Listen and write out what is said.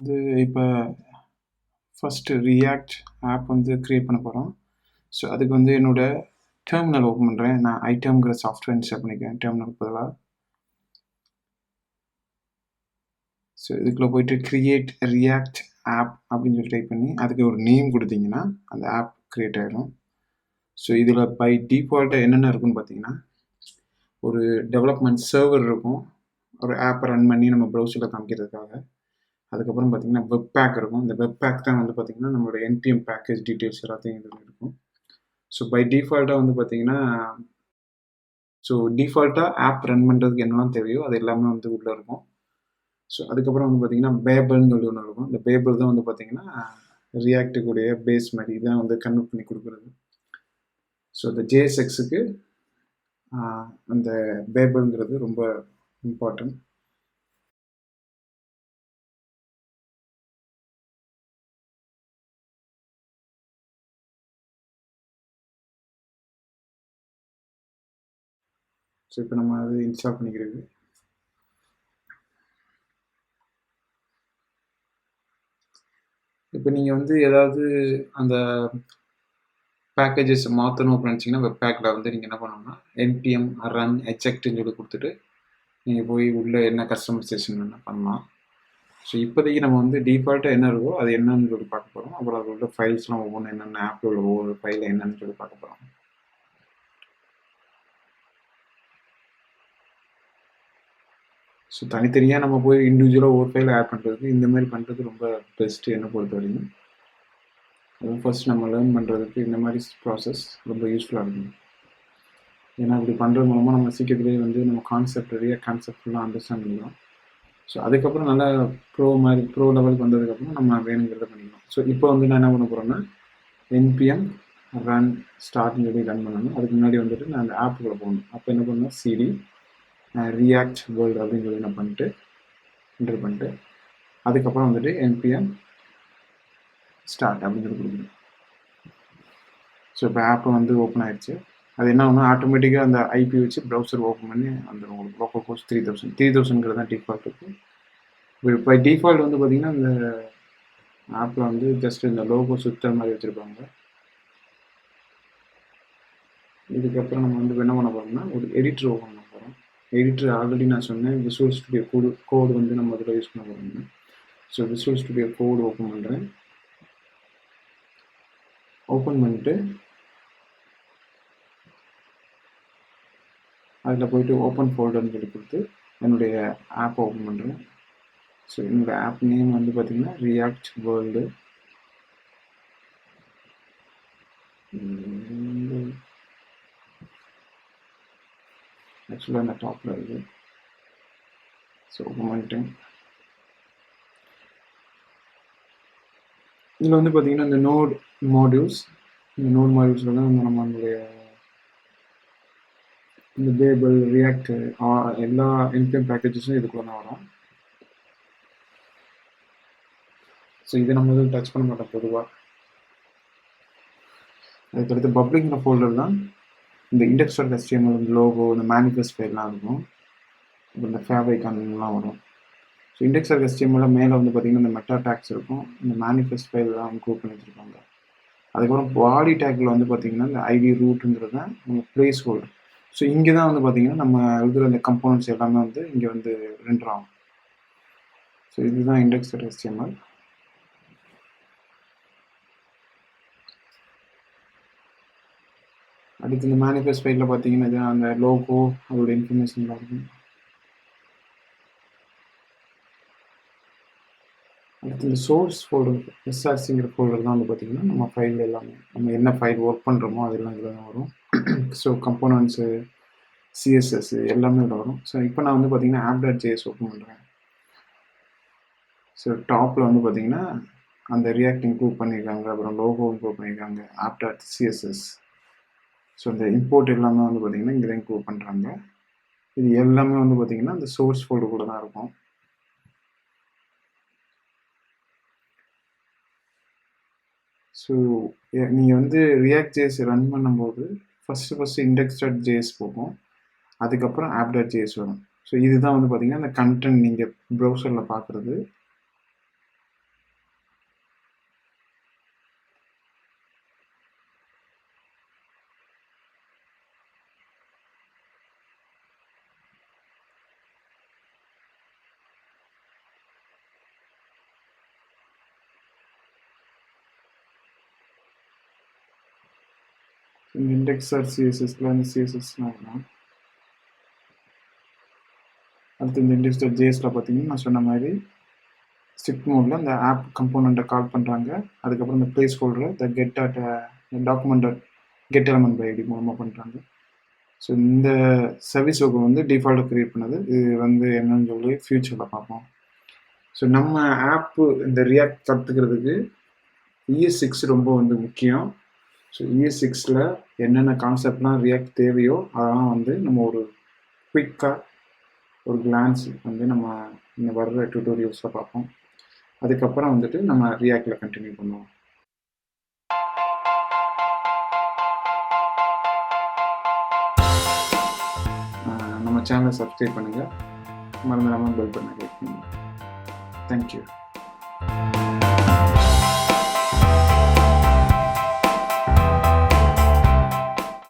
இது இப்போ first react app வந்து க்ரியேட் பண்ண போகிறோம். ஸோ அதுக்கு வந்து என்னோட டெர்மினல் ஓப்பன் பண்ணுறேன். நான் ஐட்டம்ங்கிற சாஃப்ட்வேர் இன்ஸ்டால் பண்ணிக்கிறேன் டெர்மினலுக்கு பதிலாக. ஸோ இதுக்குள்ளே போயிட்டு கிரியேட் ரியாக்ட் ஆப் அப்படின்னு சொல்லி டைப் பண்ணி அதுக்கு ஒரு நேம் கொடுத்தீங்கன்னா அந்த ஆப் க்ரியேட் ஆகிடும். ஸோ இதில் பை டிஃபால்ட்டாக என்னென்ன இருக்குன்னு பார்த்தீங்கன்னா, ஒரு டெவலப்மெண்ட் சர்வர் இருக்கும், ஒரு ஆப்பை ரன் பண்ணி நம்ம ப்ரௌசரில் காமிக்கிறதுக்காக. அதுக்கப்புறம் பார்த்தீங்கன்னா வெப் பேக் இருக்கும். இந்த வெப் பேக் தான் வந்து பார்த்தீங்கன்னா நம்மளோட என்பிஎம் பேக்கேஜ் டீட்டெயில்ஸ் எல்லாத்தையும் இதில் இருக்கும். ஸோ பை டிஃபால்ட்டாக வந்து பார்த்தீங்கன்னா, ஸோ டிஃபால்ட்டாக ஆப் ரன் பண்ணுறதுக்கு என்னெல்லாம் தேவையோ அது எல்லாமே வந்து உள்ளே இருக்கும். ஸோ அதுக்கப்புறம் வந்து பார்த்தீங்கன்னா பேபிள்னு சொல்லி ஒன்று இருக்கும். இந்த பேபிள் தான் வந்து பார்த்தீங்கன்னா ரியாக்டுக்குடைய பேஸ் மாதிரி இதான் வந்து கன்வெர்ட் பண்ணி கொடுக்குறது. ஸோ இந்த ஜேஎஸ்எக்ஸுக்கு அந்த பேபிள்ங்கிறது ரொம்ப இம்பார்ட்டன்ட். ஸோ இப்போ நம்ம அது இன்ஸ்டால் பண்ணிக்கிறது. இப்போ நீங்கள் வந்து ஏதாவது அந்த பேக்கேஜஸ் மாற்றணும் அப்படின்னு நினச்சிங்கன்னா வெப் பேக்கில் வந்து நீங்கள் என்ன பண்ணணும்னா என்பிஎம் ரன் எஜெக்ட்னு சொல்லி கொடுத்துட்டு நீங்கள் போய் உள்ளே என்ன கஸ்டமைசேஷன் என்ன பண்ணலாம். ஸோ இப்போதைக்கு நம்ம வந்து டிஃபால்ட்டாக என்ன இருக்கோ அது என்னன்னு சொல்லி பார்க்க போகிறோம். அப்புறம் அது உள்ள ஃபைல்ஸ்லாம் ஒவ்வொன்று என்னென்ன ஆப்பில் உள்ள ஒவ்வொரு ஃபைலில் என்னன்னு சொல்லி பார்க்க போகிறோம். ஸோ தனித்தனியாக நம்ம போய் இண்டிவிஜுவலாக ஒவ்வொரு ஃபைலை ஆட் பண்ணுறதுக்கு இந்த மாதிரி பண்ணுறது ரொம்ப பெஸ்ட்டு என்னை பொறுத்த வரைக்கும். அதுவும் ஃபர்ஸ்ட் நம்ம லேர்ன் பண்ணுறதுக்கு இந்த மாதிரி ப்ராசஸ் ரொம்ப யூஸ்ஃபுல்லாக இருக்கும். ஏன்னா அப்படி பண்ணுறது மூலமாக நம்ம சீக்கிரத்துலேயே வந்து நம்ம கான்செப்ட் ஃபுல்லாக அண்டர்ஸ்டாண்ட் பண்ணிக்கலாம். ஸோ அதுக்கப்புறம் நல்லா ப்ரோ லெவலுக்கு வந்ததுக்கப்புறம் நம்ம வேணுங்கிறத பண்ணிக்கலாம். ஸோ இப்போ வந்து நான் என்ன பண்ண போகிறேன்னா என்பிஎம் ரன் ஸ்டார்ட்னு சொல்லி ரன் பண்ணணும். அதுக்கு முன்னாடி வந்துட்டு நான் அந்த ஆப்புக்குள்ளே போகணும். அப்போ என்ன பண்ணணும் சிடி ரியாக்ட் வேர்ல்டு அப்படின்னு சொல்லி நான் பண்ணிட்டு என்டர் பண்ணிட்டு அதுக்கப்புறம் வந்துட்டு என்பிஎம் ஸ்டார்ட் அப்படின்னு சொல்லி கொடுக்கணும். ஸோ இப்போ ஆப்பை வந்து ஓப்பன் ஆகிடுச்சு. அது என்ன ஆகுனா ஆட்டோமேட்டிக்காக அந்த ஐபி வச்சு ப்ரௌசர் ஓப்பன் பண்ணி அந்த உங்களுக்கு லோக்கல் கோர்ஸ் 3000 தான் டிஃபால்ட் இருக்குது. இப்போ டிஃபால்ட் வந்து பார்த்திங்கன்னா இந்த ஆப்பில் வந்து ஜஸ்ட் இந்த லோகோ சுற்றுற மாதிரி வச்சுருப்பாங்க. இதுக்கப்புறம் நம்ம வந்து என்ன பண்ண போகிறோம்னா ஒரு எடிட்டர் ஓப்பன் பண்ண போகிறோம். எடிட்டர் ஆல்ரெடி நான் சொன்னேன் விசுவல் ஸ்டுடியோ கோடு வந்து நம்ம அதில் யூஸ் பண்ண போகிறோம். ஸோ விசுவல் ஸ்டுடியோ கோடு ஓப்பன் பண்ணுறேன். ஓப்பன் பண்ணிட்டு அதில் போய்ட்டு ஓப்பன் ஃபோல்டர்னு சொல்லி கொடுத்து என்னுடைய ஆப்பை ஓப்பன் பண்ணுறேன். ஸோ என்னோடய ஆப் நேம் வந்து பார்த்திங்கன்னா ரியாக்ட் வேர்ல்டு. ஆக்சுவலாக அந்த டாப்பில் இருக்குது. ஸோ ஓப்பன் பண்ணிட்டேன். இதில் வந்து பார்த்திங்கன்னா இந்த நோட் மாடியூல்ஸில் தான் வந்து நம்மளுடைய இந்த பேபிள் ரியாக்ட் எல்லா என்பிஎம் பேக்கேஜஸும் இதுக்குள்ள தான் வரும். ஸோ இதை நம்ம எதுவும் டச் பண்ண மாட்டோம் பொதுவாக. அதுக்கடுத்து பப்ளிக்ங்கிற ஃபோல்டர் தான் இந்த இண்டெக்ஸ்டார் HTML லோகோ இந்த மேனிஃபெஸ்ட் ஃபைல்லாம் இருக்கும். அப்புறம் இந்த ஃபேவ் ஐகான்லாம் வரும். ஸோ இண்டெக்ஸ்டார் HTML மேலே வந்து பார்த்திங்கன்னா இந்த மெட்டா டேக்ஸ் இருக்கும். இந்த மேனிஃபெஸ்ட் ஃபைல்லாம் இன்க்ளூட் பண்ணி வச்சுருப்பாங்க. அதுக்கப்புறம் பாடி டேக்கில் வந்து பார்த்திங்கன்னா இந்த ஐவி ரூட்டுங்கிறது தான் நம்ம பிளேஸ் ஹோல்டர். ஸோ இங்கே தான் வந்து பார்த்திங்கன்னா நம்ம எழுதுகிற இந்த கம்போனன்ட்ஸ் எல்லாமே வந்து இங்கே வந்து ரெண்டர் ஆகும். ஸோ இதுதான் இண்டெக்ஸ்டார் HTML. அடுத்து இந்த மேனிஃபெஸ்ட் ஃபைலில் பார்த்தீங்கன்னா அந்த லோகோ அதோட இன்ஃபர்மேஷன் இருக்கும். அடுத்து இந்த சோர்ஸ் ஃபோல்டர் எஸ்ஆர்சிங்கிற ஃபோல்டர் தான் வந்து பார்த்திங்கன்னா நம்ம ஃபைல் எல்லாமே நம்ம என்ன ஃபைல் ஒர்க் பண்ணுறோமோ அதெல்லாம் இதில் தான் வரும். ஸோ கம்போனன்ட்ஸு சிஎஸ்எஸ் எல்லாமே இதில் வரும். ஸோ இப்போ நான் வந்து பார்த்திங்கன்னா app.js ஓப்பன் பண்ணுறேன். ஸோ டாப்பில் வந்து பார்த்திங்கன்னா அந்த ரியாக்ட் இன்க்ளூட் பண்ணியிருக்காங்க, அப்புறம் லோகோ இன்க்ளூட் பண்ணியிருக்காங்க, app.css. ஸோ இந்த இம்போர்ட் எல்லாமே வந்து பார்த்திங்கன்னா இங்கே தான் இன்க்ளூட் பண்ணுறாங்க. இது எல்லாமே வந்து பார்த்திங்கன்னா இந்த சோர்ஸ் ஃபோல்டர் கூட தான் இருக்கும். ஸோ நீங்கள் வந்து React.js ரன் பண்ணும்போது ஃபஸ்ட்டு index.js போகும், அதுக்கப்புறம் app.js வரும். ஸோ இதுதான் வந்து பார்த்திங்கன்னா இந்த கண்டென்ட் நீங்கள் ப்ரௌசரில் பார்க்குறது. இந்த இண்டெக்ஸ் ஆர் சிஎஸ்எஸ்ல அந்த சிஎஸ்எஸ்லாம் வேணும். அடுத்து இந்த இண்டெக்ஸ் டாட் ஜேஎஸ்ல பார்த்தீங்கன்னா நான் சொன்ன மாதிரி ஸ்ட்ரிக்ட் மோடில் அந்த ஆப் கம்போனண்ட்டை கால் பண்ணுறாங்க. அதுக்கப்புறம் இந்த பிளேஸ் ஹோல்டரை the get dot document get element by ID மூலமாக பண்ணுறாங்க. ஸோ இந்த சர்வீஸ் ஒர்க்கு வந்து டிஃபால்ட்டாக க்ரியேட் பண்ணது. இது வந்து என்னன்னு சொல்லி ஃப்யூச்சரில் பார்ப்போம். ஸோ நம்ம ஆப்பு இந்த ரியாக்ட் கற்றுக்கிறதுக்கு ES6 ரொம்ப வந்து முக்கியம். ஸோ ES6ல் என்னென்ன கான்செப்ட்லாம் ரியாக்ட் தேவையோ அதெல்லாம் வந்து நம்ம ஒரு குயிக்காக ஒரு கிளான்ஸ் வந்து நம்ம இந்த வர்ற டியூட்டோரியல்ஸில் பார்ப்போம். அதுக்கப்புறம் வந்துட்டு நம்ம ரியாக்டில் கண்டினியூ பண்ணுவோம். நம்ம சேனலை சப்ஸ்கிரைப் பண்ணுங்கள், மறந்துடாமல் பெல் பட்டனை கிளிக் பண்ணுங்கள். தேங்க்யூ.